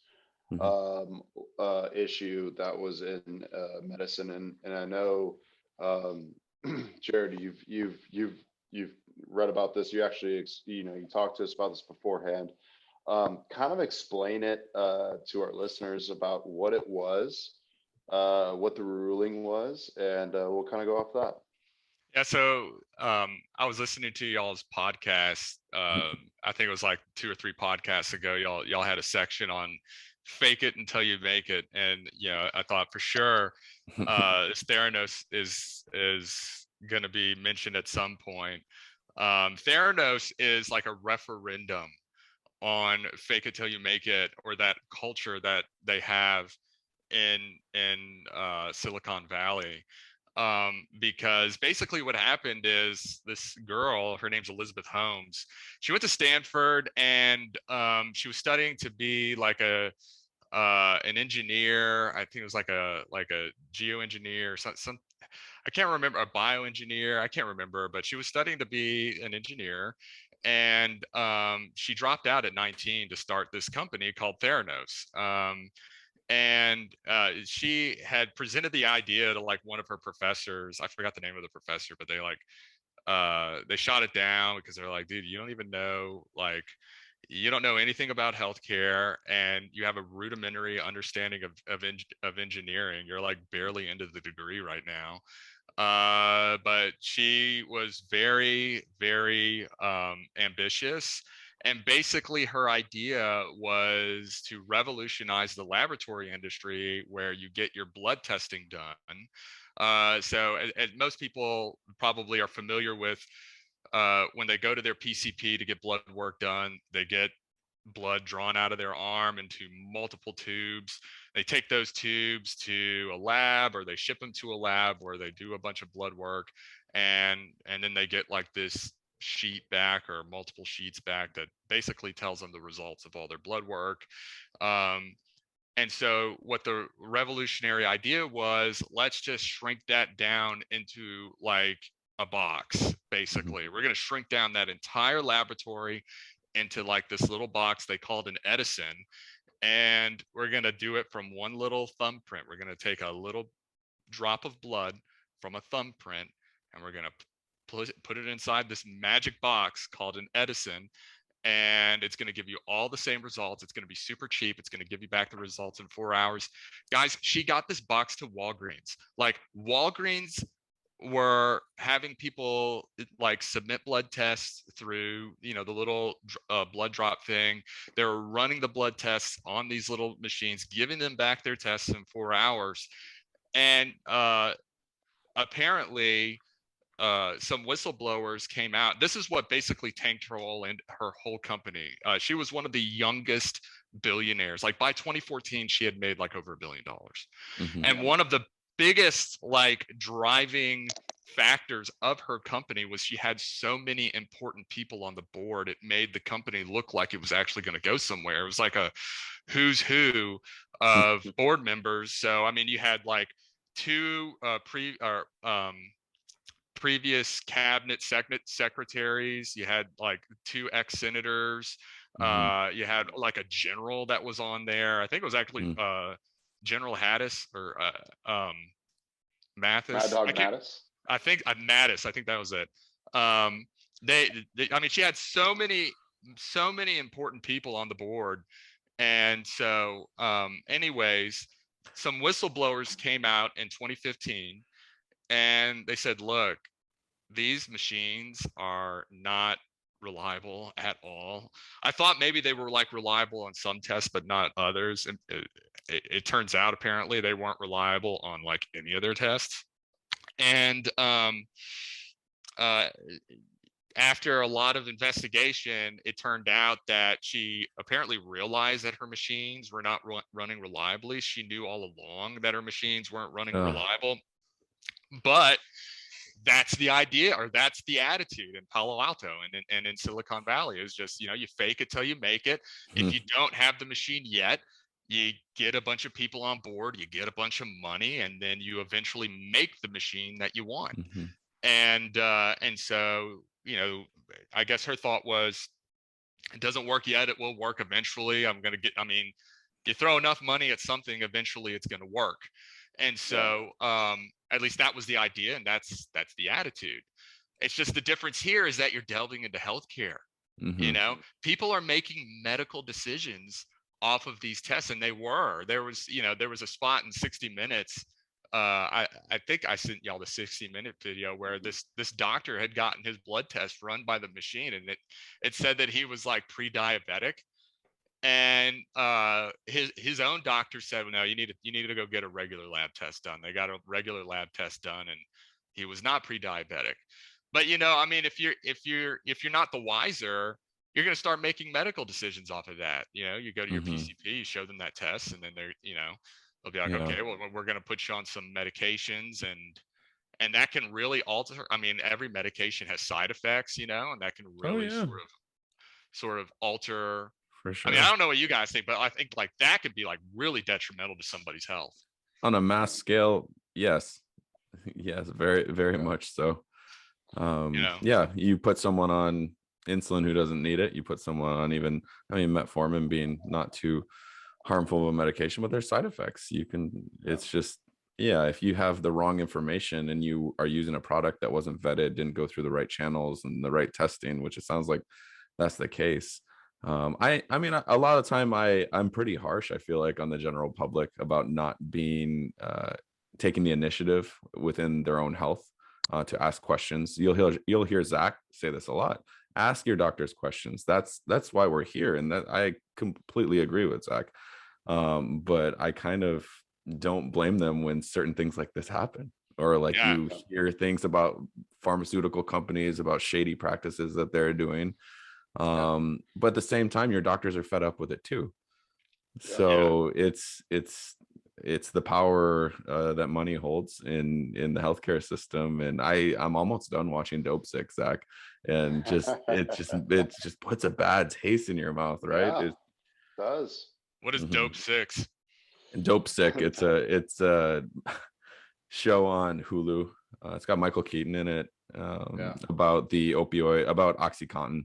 Mhm. issue that was in medicine, and I know, um Jared, you've read about this. You actually you talked to us about this beforehand. Kind of explain it to our listeners about what it was, what the ruling was, and we'll kind of go off that. Yeah, so I was listening to y'all's podcast. I think it was like 2 or 3 podcasts ago. Y'all had a section on fake it until you make it, and I thought for sure this Theranos is going to be mentioned at some point. Theranos is like a referendum on fake it till you make it, or that culture that they have in Silicon Valley. Because basically what happened is this girl, her name's Elizabeth Holmes. She went to Stanford, and she was studying to be like an engineer. I think it was like a geoengineer or some I can't remember, a bioengineer. I can't remember, but she was studying to be an engineer, and she dropped out at 19 to start this company called Theranos. And she had presented the idea to like one of her professors. I forgot the name of the professor, but they shot it down because they're like, dude, you don't even know, like, you don't know anything about healthcare, and you have a rudimentary understanding of engineering. You're like barely into the degree right now. But she was very, very ambitious. And basically, her idea was to revolutionize the laboratory industry where you get your blood testing done. So, as most people probably are familiar with, when they go to their PCP to get blood work done, they get blood drawn out of their arm into multiple tubes. They take those tubes to a lab, or they ship them to a lab where they do a bunch of blood work, and then they get like this sheet back, or multiple sheets back, that basically tells them the results of all their blood work. Um, and so what the revolutionary idea was, let's just shrink that down into like a box. Basically, we're going to shrink down that entire laboratory into like this little box they called an Edison, and we're going to do it from one little thumbprint. We're going to take a little drop of blood from a thumbprint, and we're going to put it inside this magic box called an Edison, and it's going to give you all the same results. It's going to be super cheap. It's going to give you back the results in 4 hours. Guys, she got this box to Walgreens. Like, Walgreens were having people like submit blood tests through the little blood drop thing. They were running the blood tests on these little machines, giving them back their tests in 4 hours. And apparently some whistleblowers came out. This is what basically tanked her whole company. She was one of the youngest billionaires. Like, by 2014, she had made like over $1 billion. Mhm. And one of the biggest like driving factors of her company was she had so many important people on the board. It made the company look like it was actually going to go somewhere. It was like a who's who of board members. So I mean, you had like two previous cabinet secretaries. You had like two ex-senators. You had like a general that was on there. I think it was actually General Hattis or Mad Mathis. Dog Mattis. I think Mattis. I think that was it. Um, they, I mean, she had so many important people on the board, and so, anyways, some whistleblowers came out in 2015, and they said, "Look, these machines are not reliable at all." I thought maybe they were like reliable on some tests, but not others. And it turns out apparently they weren't reliable on like any of their tests. And uh, after a lot of investigation, it turned out that she apparently realized that her machines were not running reliably. She knew all along that her machines weren't running reliable, but that's the idea, or that's the attitude in Palo Alto and in Silicon Valley, is just, you know, you fake it till you make it. If you don't have the machine yet, you get a bunch of people on board, you get a bunch of money, and then you eventually make the machine that you want. And so, you know, I guess her thought was, it doesn't work yet, it will work eventually. I mean, you throw enough money at something, eventually it's going to work. And so, at least that was the idea, and that's the attitude. It's just the difference here is that you're delving into healthcare. You know, people are making medical decisions off of these tests, and there was a spot in 60 Minutes. I think I sent y'all the 60-minute video where this doctor had gotten his blood test run by the machine, and it said that he was like pre-diabetic. And his own doctor said, well, no, you need to go get a regular lab test done. They got a regular lab test done, and he was not pre-diabetic. But you know, I mean, if you're not the wiser, you're going to start making medical decisions off of that. You know, you go to your PCP, you show them that test, and then they'll be like, okay, well, we're going to put you on some medications, and that can really alter. I mean, every medication has side effects, you know, and that can really sort of alter. For sure. I mean, I don't know what you guys think, but I think like that could be like really detrimental to somebody's health. On a mass scale, yes. Yes, very, very much so. Yeah, you put someone on insulin who doesn't need it. You put someone on metformin being not too harmful of a medication, but there's side effects. It's just, if you have the wrong information and you are using a product that wasn't vetted, didn't go through the right channels and the right testing, which it sounds like that's the case. I mean, a lot of the time I'm pretty harsh, I feel like, on the general public about not being taking the initiative within their own health to ask questions. You'll hear Zach say this a lot. Ask your doctors questions. That's why we're here, and that I completely agree with Zach. But I kind of don't blame them when certain things like this happen, or like you hear things about pharmaceutical companies, about shady practices that they're doing. But at the same time, your doctors are fed up with it too. So it's the power that money holds in the healthcare system. And I'm almost done watching Dope Sick, Zach, and it just puts a bad taste in your mouth, right? It does. What is Dope Six? Dope Sick, it's a show on Hulu. It's got Michael Keaton in it, about the opioid, about OxyContin.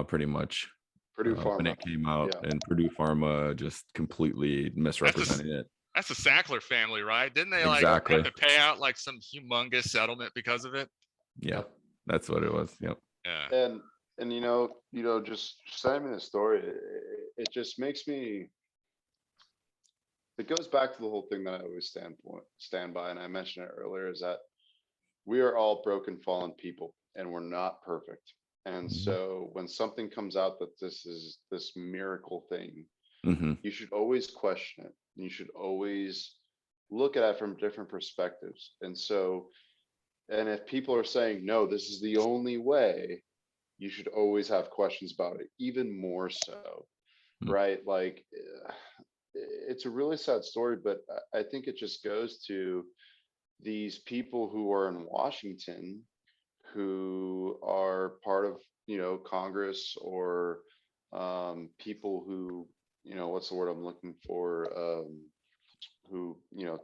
Pretty much Purdue Pharma. when it came out, and Purdue Pharma just completely misrepresenting it. That's the Sackler family, right? Didn't they have to pay out like some humongous settlement because of it? Yeah, that's what it was. Yep. Yeah. And just sending me the story, it just makes me. It goes back to the whole thing that I always stand by, and I mentioned it earlier, is that we are all broken, fallen people, and we're not perfect. And so when something comes out that this is this miracle thing, you should always question it. You should always look at it from different perspectives. And if people are saying, no, this is the only way, you should always have questions about it, even more so, right? Like, it's a really sad story, but I think it just goes to these people who are in Washington, who are part of, Congress, or people who, what's the word I'm looking for? Who,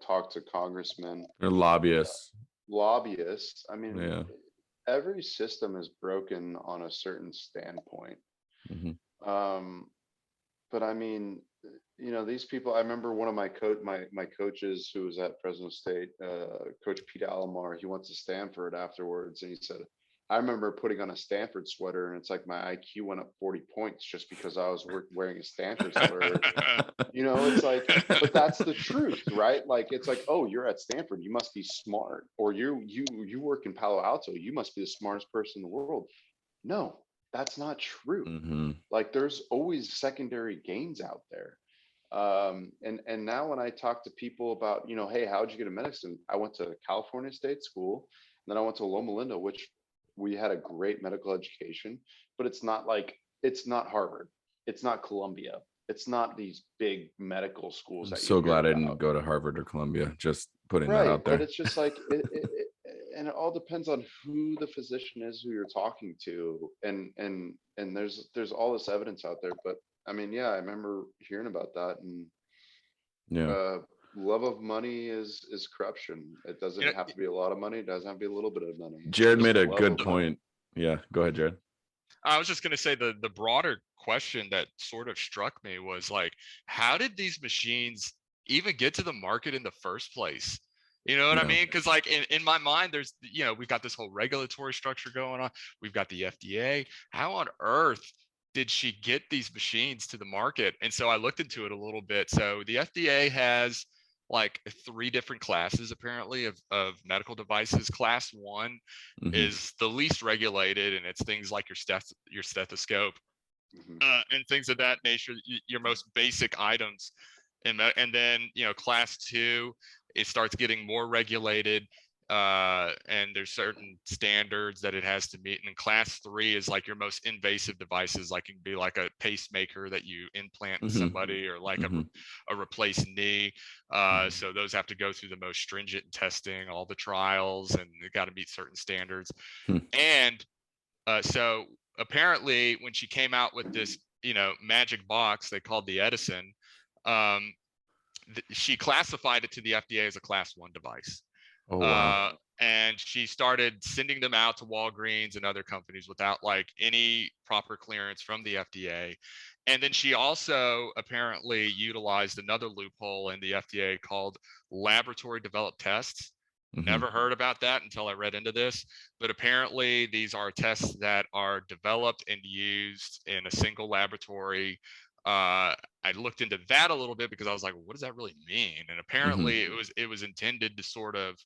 talk to congressmen, They're lobbyists. lobbyists. I mean, Yeah. every system is broken on a certain standpoint. Um, but I mean, these people, I remember one of my coaches who was at Fresno State, Coach Pete Alomar, he went to Stanford afterwards, and he said, I remember putting on a Stanford sweater, and it's like my IQ went up 40 points just because I was wearing a Stanford sweater. It's like, but that's the truth, right? Like, it's like, oh, you're at Stanford, you must be smart, or you work in Palo Alto, you must be the smartest person in the world. No, that's not true. Like, there's always secondary gains out there. And now when I talk to people about, hey, how'd you get in medicine? I went to California State School, and then I went to Loma Linda, which we had a great medical education, but it's not Harvard, it's not Columbia, it's not these big medical schools I'm that so you hear glad I didn't about. go to Harvard or Columbia. Just putting that Right, out but there. it's just like and it all depends on who the physician is, who you're talking to, and there's all this evidence out there. But I mean, yeah, I remember hearing about that, and Yeah. love of money is corruption. It You know, doesn't have to be a lot of money, it doesn't have to be a little bit of money. Jared Just made a love good of money. point. Yeah, go ahead, Jared. I was just going to say the broader question that sort of struck me was like, how did these machines even get to the market in the first place? You know what I Yeah. mean? Because like in my mind, there's, we've got this whole regulatory structure going on. We've got the FDA. How on earth did she get these machines to the market? And so I looked into it a little bit. So the FDA has like 3 different classes apparently of medical devices. Class 1 is the least regulated, and it's things like your stethoscope, Mhm. and things of that nature, your most basic items. And then class 2, it starts getting more regulated, and there's certain standards that it has to meet. And then class 3 is like your most invasive devices, like it can be like a pacemaker that you implant in somebody, or like a replaced knee. So those have to go through the most stringent testing, all the trials, and they got to meet certain standards. And so apparently when she came out with this, magic box they called the Edison, um, she classified it to the FDA as a class 1 device. Oh, wow. And she started sending them out to Walgreens and other companies without like any proper clearance from the FDA. And then she also apparently utilized another loophole in the FDA called laboratory developed tests. Never heard about that until I read into this, but apparently these are tests that are developed and used in a single laboratory. I looked into that a little bit because I was like, what does that really mean? And apparently it was intended to sort of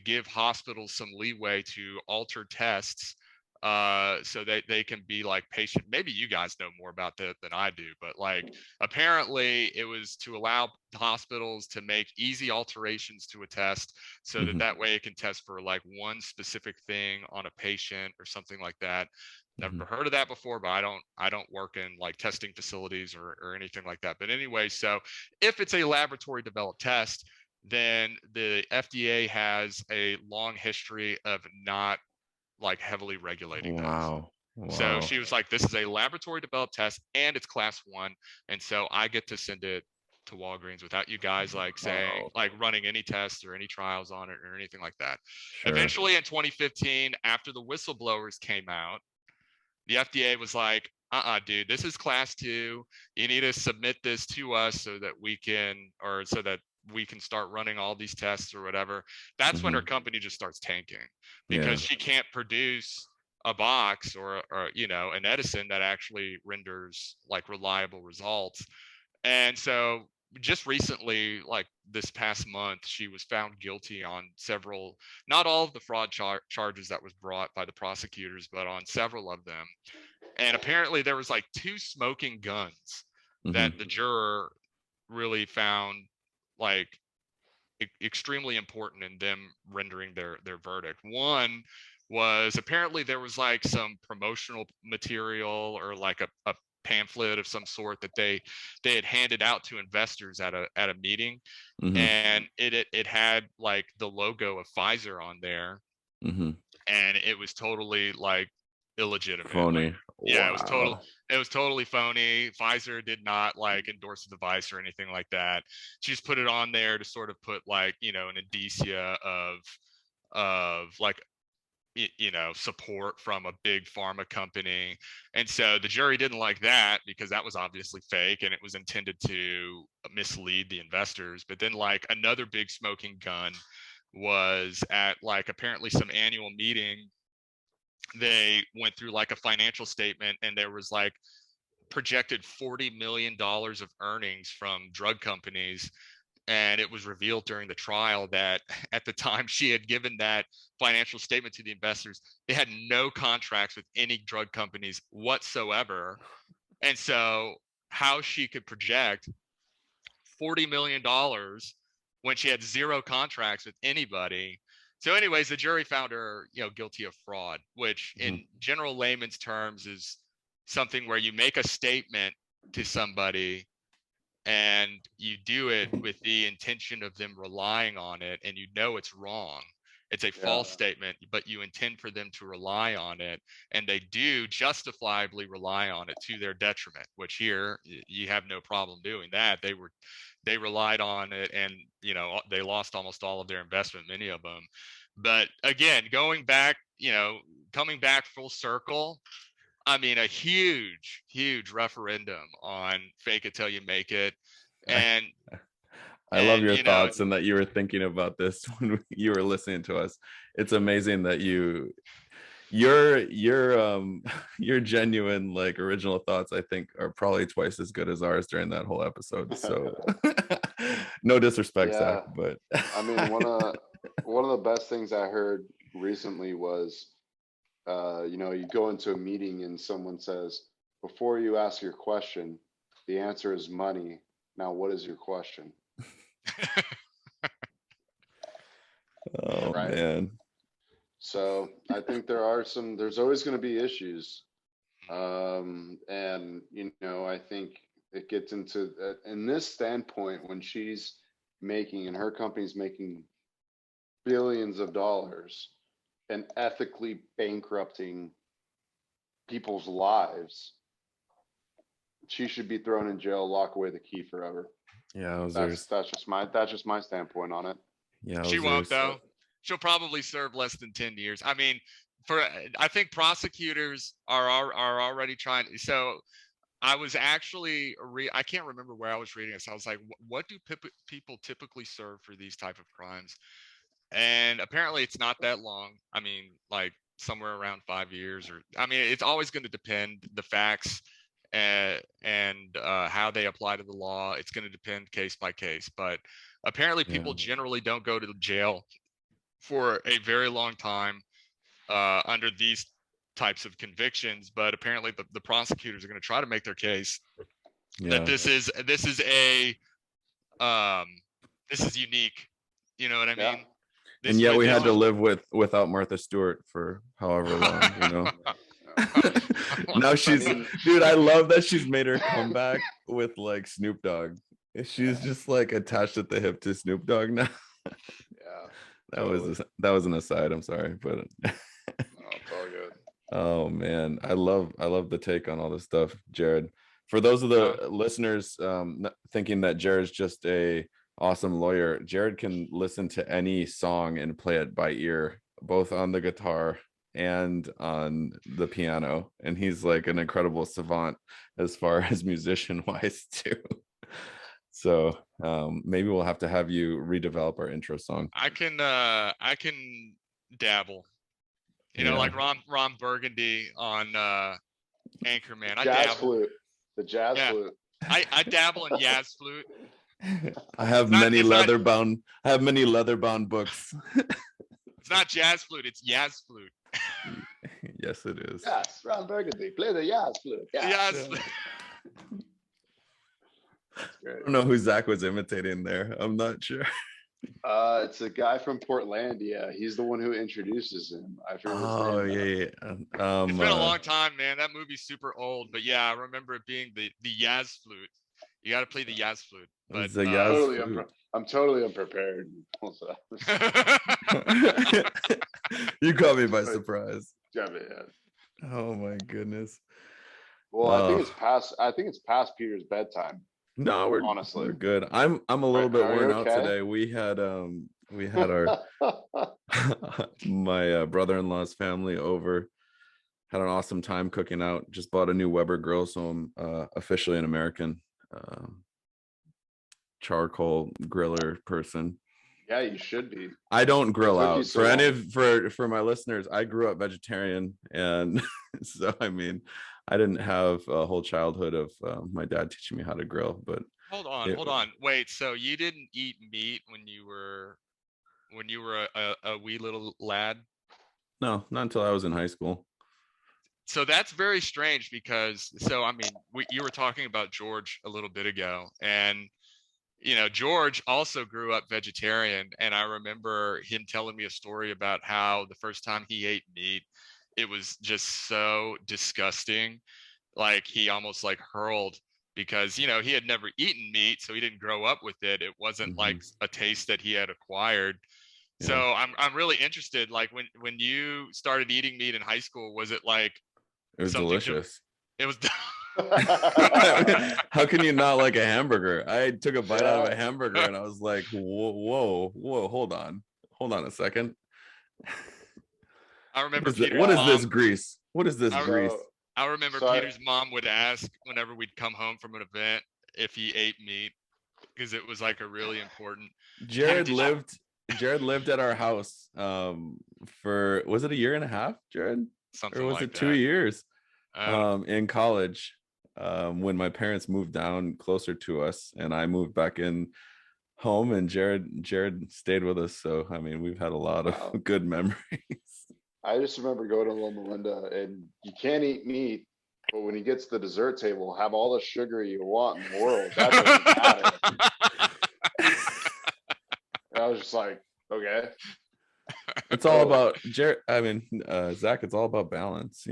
give hospitals some leeway to alter tests, so that they can be like patient. Maybe you guys know more about that than I do, but like apparently it was to allow hospitals to make easy alterations to a test, so that way it can test for like one specific thing on a patient or something like that. Never heard of that before, but I don't work in like testing facilities or anything like that. But anyway, so if it's a laboratory developed test, then the FDA has a long history of not like heavily regulating those. Wow. So Wow. she was like, this is a laboratory developed test and it's class 1. And so I get to send it to Walgreens without you guys like saying, Wow. like running any tests or any trials on it or anything like that. Sure. Eventually in 2015, after the whistleblowers came out, the FDA was like, dude, this is class 2. You need to submit this to us so that we can, or so that we can start running all these tests or whatever. That's when her company just starts tanking, because Yeah. she can't produce a box or an Edison that actually renders like reliable results. And so just recently, like this past month, she was found guilty on several, not all of the fraud charges that was brought by the prosecutors, but on several of them. And apparently there was like 2 smoking guns that the juror really found like extremely important in them rendering their verdict. One was apparently there was like some promotional material or like a pamphlet of some sort that they had handed out to investors at a meeting, Mm-hmm. and it had like the logo of Pfizer on there, Mm-hmm. and it was totally like illegitimate. Phony. Like, yeah, Wow. it was totally phony. Pfizer did not like endorse the device or anything like that. She just put it on there to sort of put like, you know, an indicia of like, you know, support from a big pharma company. And so the jury didn't like that because that was obviously fake and it was intended to mislead the investors. But then like another big smoking gun was at like apparently some annual meeting. They went through like a financial statement and there was like projected $40 million of earnings from drug companies. And it was revealed during the trial that at the time she had given that financial statement to the investors, they had no contracts with any drug companies whatsoever. And so how she could project $40 million when she had zero contracts with anybody. So anyways, the jury found her, you know, guilty of fraud, which in general layman's terms is something where you make a statement to somebody and you do it with the intention of them relying on it, and you know it's wrong. It's a false statement, but you intend for them to rely on it, and they do justifiably rely on it to their detriment, which here you have no problem doing that. They relied on it, and you know, they lost almost all of their investment, many of them. But again, going back, you know, coming back full circle, I mean, a huge referendum on fake it till you make it. And I love your you know, thoughts and that you were thinking about this when you were listening to us. It's amazing that your your genuine like original thoughts, I think, are probably twice as good as ours during that whole episode. So no disrespect, Zach, but I mean, one of the best things I heard recently was, you know, you go into a meeting and someone says, before you ask your question, the answer is money. Now, what is your question? oh right. Man. So I think there's always going to be issues. And, you know, I think it gets into in this standpoint when she's making and her company's making billions of dollars and ethically bankrupting people's lives, she should be thrown in jail, lock away the key forever. Yeah, That's just my standpoint on it. yeah, she won't though. She'll probably serve less than 10 years. I mean, I think prosecutors are already trying. So I was actually I can't remember where I was reading this. I was like, what do people typically serve for these type of crimes? And apparently it's not that long. I mean, like somewhere around 5 years, or I mean, it's always going to depend the facts and how they apply to the law. It's going to depend case by case, but apparently people generally don't go to jail for a very long time under these types of convictions. But apparently the prosecutors are going to try to make their case that this is unique. You know what I mean? And yet we had to live without Martha Stewart for however long, you know. Now she's, dude, I love that she's made her comeback with like Snoop Dogg. She's just like attached at the hip to Snoop Dogg now. That was an aside. I'm sorry, but it's all good. Oh man, I love the take on all this stuff, Jared. For those of the listeners thinking that Jared's just a awesome lawyer, Jared can listen to any song and play it by ear, both on the guitar and on the piano, and he's like an incredible savant as far as musician wise too. So maybe we'll have to have you redevelop our intro song. I can dabble, you know, like Ron Burgundy on Anchorman. The jazz flute. I dabble in jazz flute. I have many leather bound books. It's not jazz flute, it's Yaz flute. Yes, it is. Yes, Ron Burgundy, play the Yaz flute. Yes. I don't know who Zach was imitating there. I'm not sure. It's a guy from Portlandia. He's the one who introduces him. I forget his Oh name. yeah, It's been a long time, man. That movie's super old, but yeah, I remember it being the Yaz flute. You got to play the Yaz flute. But the Yaz Totally, I'm totally unprepared. You caught me by surprise. Yeah, man. Oh my goodness. Well, I think it's past. I think it's past Peter's bedtime. No, we're honestly good. I'm a little bit Are you worn out okay? today. We had our my brother-in-law's family over. Had an awesome time cooking out. Just bought a new Weber grill, so I'm officially an American charcoal griller person. Yeah, you should be. I don't grill What took you out. so For any long? of for my listeners, I grew up vegetarian, and so I mean, I didn't have a whole childhood of my dad teaching me how to grill. But hold on. Wait, so you didn't eat meat when you were a wee little lad? no, not until I was in high school. So that's very strange because I mean, you were talking about George a little bit ago, and George also grew up vegetarian, and I remember him telling me a story about how the first time he ate meat, it was just so disgusting. Like he almost like hurled because he had never eaten meat, so he didn't grow up with it. It wasn't like a taste that he had acquired. Yeah. So I'm really interested. Like when you started eating meat in high school, was it like It was delicious. It was. How can you not like a hamburger? I took a bite out of a hamburger and I was like, whoa, hold on a second. I remember what is this grease? What is this grease? I remember Peter's mom would ask whenever we'd come home from an event if he ate meat because it was like a really important. Jared lived at our house for, was it a year and a half, Jared? Something or was like it 2 years? Oh. In college, when my parents moved down closer to us and I moved back in home, and Jared stayed with us. So I mean, we've had a lot of good memories. I just remember going to Loma Linda, and you can't eat meat, but when he gets to the dessert table, have all the sugar you want in the world. That doesn't matter. I was just like, okay. It's all about Jared. I mean, Zach, it's all about balance.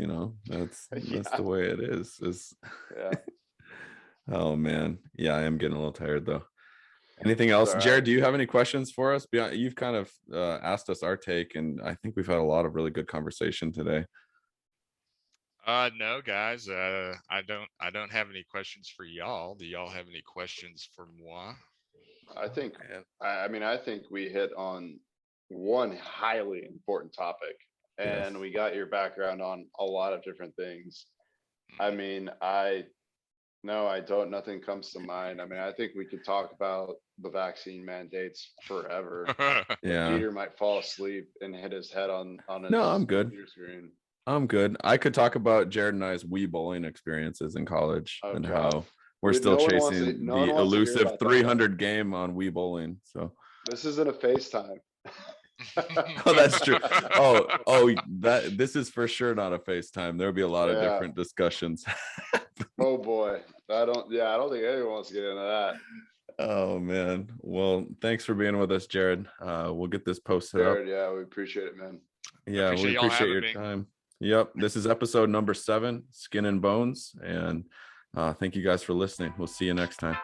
That's the way it is. Yeah. Oh man, yeah, I am getting a little tired though. Anything else, Jared? Do you have any questions for us? You've kind of asked us our take, and I think we've had a lot of really good conversation today. No, guys. I don't have any questions for y'all. Do y'all have any questions for moi? I think we hit on one highly important topic, and we got your background on a lot of different things. I mean, nothing comes to mind. I mean, I think we could talk about the vaccine mandates forever. Yeah. Peter might fall asleep and hit his head on his I'm good. computer screen. I'm good. I could talk about Jared and I's Wii bowling experiences in college and how we're still chasing the elusive 300 game on Wii bowling. So this isn't a FaceTime. Oh, that's true. This is for sure not a FaceTime. There'll be a lot of different discussions. Oh boy. I don't think anyone wants to get into that. Oh man. Well, thanks for being with us, Jared. We'll get this posted up. Yeah, we appreciate it, man. Yeah, we appreciate your time. Yep. This is episode number 7, Skin and Bones. And thank you guys for listening. We'll see you next time.